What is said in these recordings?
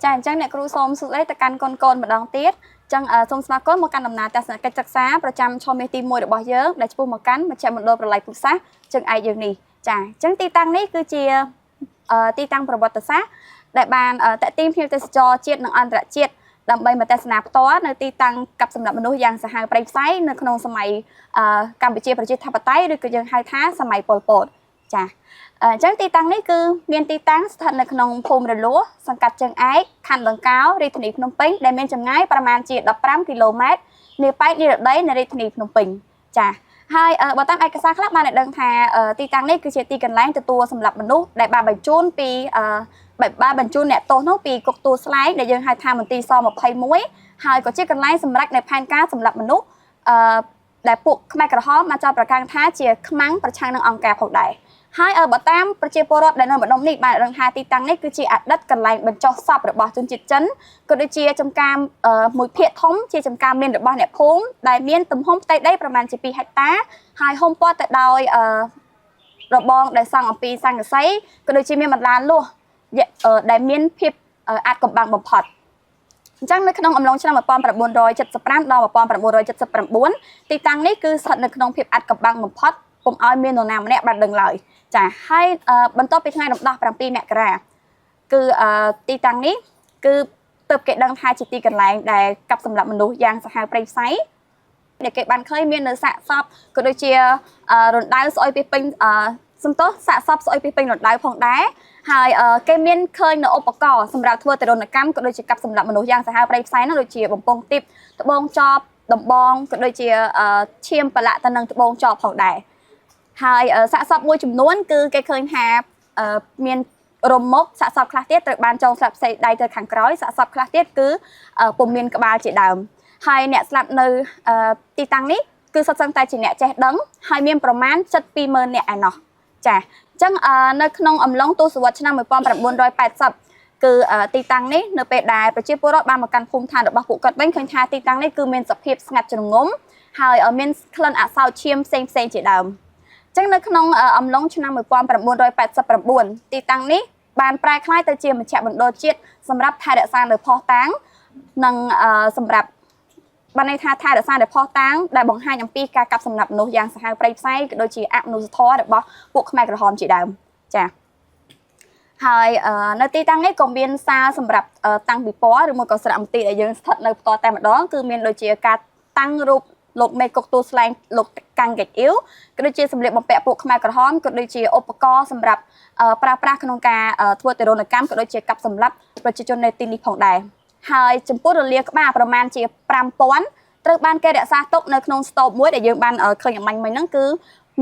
ចាអញ្ចឹងអ្នកគ្រូសូមសួស្តីទៅកាន់កូនម្ដងទៀតអញ្ចឹងសូមស្វាគមន៍មកកាន់ដំណើរទស្សនកិច្ចសិក្សាប្រចាំឆមាសទី1របស់យើងដែលឆ្ពោះមកកាន់មជ្ឈមណ្ឌលប្រល័យពូជសាសន៍ជើងឯកយើងនេះចាអញ្ចឹងទីតាំងនេះគឺជាទីតាំងប្រវត្តិសាស្ត្រដែលបានតាក់ទាញភ្ញៀវទេសចរជាតិនិងអន្តរជាតិដើម្បីមកទស្សនាផ្ទាល់នៅទីតាំងកັບសម្រាប់មនុស្សយ៉ាងសាហាវព្រៃផ្សៃនៅក្នុងសម័យកម្ពុជាប្រជាធិបតេយ្យឬក៏យើងហៅថាសម័យប៉ុលពតចាអញ្ចឹងទីតាំងនេះគឺមានទីតាំងស្ថិតនៅក្នុងភូមិរលួសសង្កាត់ជើងឯកខណ្ឌលង្កោរាជធានីភ្នំពេញដែលមានចម្ងាយប្រមាណជា15គីឡូម៉ែត្រនាប៉ែកនិរតីនៃរាជធានីភ្នំពេញចាហើយបើតាមឯកសារខ្លះបានឲ្យដឹងថាទីតាំងនេះគឺជាទីកន្លែងទទួលសម្រាប់មនុស្សដែលបានបញ្ជូនពីបានបញ្ជូនអ្នកទោសនោះពីគុកទួលស្លែងដែលយើងហៅថាមន្ទីរស21ហើយក៏ជាកន្លែងសម្រាប់នៅផែនការសម្រាប់មនុស្សដែលពួកខ្មែរក្រហមបានចោទប្រកាន់ថាជាខ្មាំងប្រឆាំងនឹងអង្គការផងដែរហើយបើតាមប្រជាពលរដ្ឋដែលនៅម្ដុំនេះបានដឹងថាទីតាំងនេះគឺជាអតីតកន្លែងបញ្ចុះសពរបស់ជនជាតិចិនក៏ដូចជាចំការមួយភាគធំជាចំការមានរបស់អ្នកភូមិដែលមានទំហំផ្ទៃដីប្រមាណជា2ហិកតាហើយហុំព័ទ្ធទៅដោយរបងដែលសង់អំពីស័ង្កសីក៏ដូចជាមានបន្លាលួសដែលមានភាពអាចកំបាំងបំផុតអញ្ចឹងនៅក្នុងអំឡុងឆ្នាំ1975ដល់1979ទីតាំងនេះគឺស្ថិតនៅក្នុងភាពអាចកំបាំងបំផុតពុំឲ្យមាននរណាម្នាក់បានដឹងឡើយចាហើយបន្ទាប់ពីថ្ងៃរំដោះ7មករាគឺទីតាំងនេះគឺទើបគេដឹងថាជាទីកន្លែងដែលកັບសម្រាប់មនុស្សយ៉ាងសាហាវព្រៃផ្សៃដែលគេបានឃើញមាននៅសាកសពក៏ដូចជារណ្ដៅស្អុយពីពេញសំទោសសាកសពស្អុយពីពេញរណ្ដៅផងដែរហើយគេមានឃើញនៅឧបករណ៍សម្រាប់ធ្វើទរណកម្មក៏ដូចជាកັບសម្រាប់មនុស្សយ៉ាងសាហាវព្រៃផ្សៃនោះដូចជាបំពង់ទីបត្បូងចបដំបងក៏ដូចជាឈាមប្រឡាក់ទៅនឹងត្បូងចបផងដែរហើយសាកសពមួយចំនួនគឺគេឃើញថាមានរមុខសាកសពខ្លះទៀតត្រូវបានចងស្លាប់ផ្សេងដៃទៅខាងក្រោយសាកសពខ្លះទៀតគឺពុំមានក្បាលជាដើមហើយអ្នកស្លាប់នៅទីតាំងនេះគឺសុទ្ធសឹងតែជាអ្នកចេះដឹងហើយមានប្រមាណ720,000នាក់ឯណោះចាអញ្ចឹងនៅក្នុងអំឡុងទសវត្សរ៍ឆ្នាំ1980គឺទីតាំងនេះនៅពេលដែលប្រជាពលរដ្ឋបានមកកាន់ភូមិឋានរបស់ពួកគាត់វិញឃើញថាទីតាំងនេះគឺមានសភាពស្ងាត់ជ្រងំហើយមានក្លិនអសោឈាមផ្សេងជាដើមអញ្ចឹងនៅក្នុងអំឡុងឆ្នាំ1989ទីតាំងនេះបានប្រែក្លាយទៅជាមជ្ឈមណ្ឌលជាតិសម្រាប់ថែរក្សានៅភស្តុតាងនិងសម្រាប់បានន័យថាថែរក្សានៅភស្តុតាងដែលបង្ហាញអំពីការកាប់សម្លាប់មនុស្សយ៉ាងសាហាវព្រៃផ្សៃក៏ដូចជាអមនុស្សធម៌របស់ពួកខ្មែរក្រហមជាដើមចាហើយនៅទីតាំងនេះក៏មានសារសម្រាប់តាំងពិព័រណ៍ឬមួយក៏សារមន្ទីរដែលយើងស្ថិតនៅផ្ទាល់តែម្ដងគឺមានដូចជាការតាំងរូបលោកមេគុកទួលស្លែងលោកកាំងកេចអ៊ីវក៏ដូចជាសម្លៀកបំពាក់ពួកខ្មែរក្រហមក៏ដូចជាឧបករណ៍សម្រាប់ប្រើប្រាស់ក្នុងការធ្វើទរណកម្មក៏ដូចជាកាប់សម្លាប់ប្រជាជននៅទីនេះផងដែរហើយចំពោះរលាក្បាលប្រមាណជា5000ត្រូវបានគេរក្សាទុកនៅក្នុងស្តូបមួយដែលយើងបានឃើញអំបញ្ញមិញហ្នឹងគឺ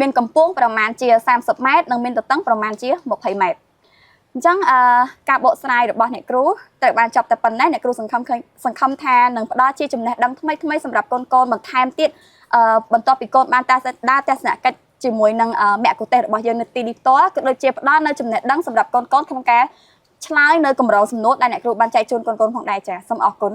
មានកម្ពស់ប្រមាណជា30ម៉ែត្រនិងមានទទឹងប្រមាណជា20ម៉ែត្រអញ្ចឹងការបកស្រាយរបស់អ្នកគ្រូត្រូវបានចប់តែប៉ុណ្ណេះអ្នកគ្រូសង្ឃឹមថានឹងផ្ដល់ជាចំណេះដឹងថ្មីសម្រាប់កូនបន្ថែមទៀតបន្ទាប់ពីកូនបានដើរទស្សនកិច្ចជាមួយនឹងមគ្គុទ្ទេសក៍របស់យើងនៅទីនេះផ្ទាល់ក៏ដូចជាផ្ដល់នៅចំណេះដឹងសម្រាប់កូនក្នុងការឆ្លើយនៅកម្រងសំណួរដែលអ្នកគ្រូបានចែកជូនកូនផងដែរចា៎សូមអរគុណ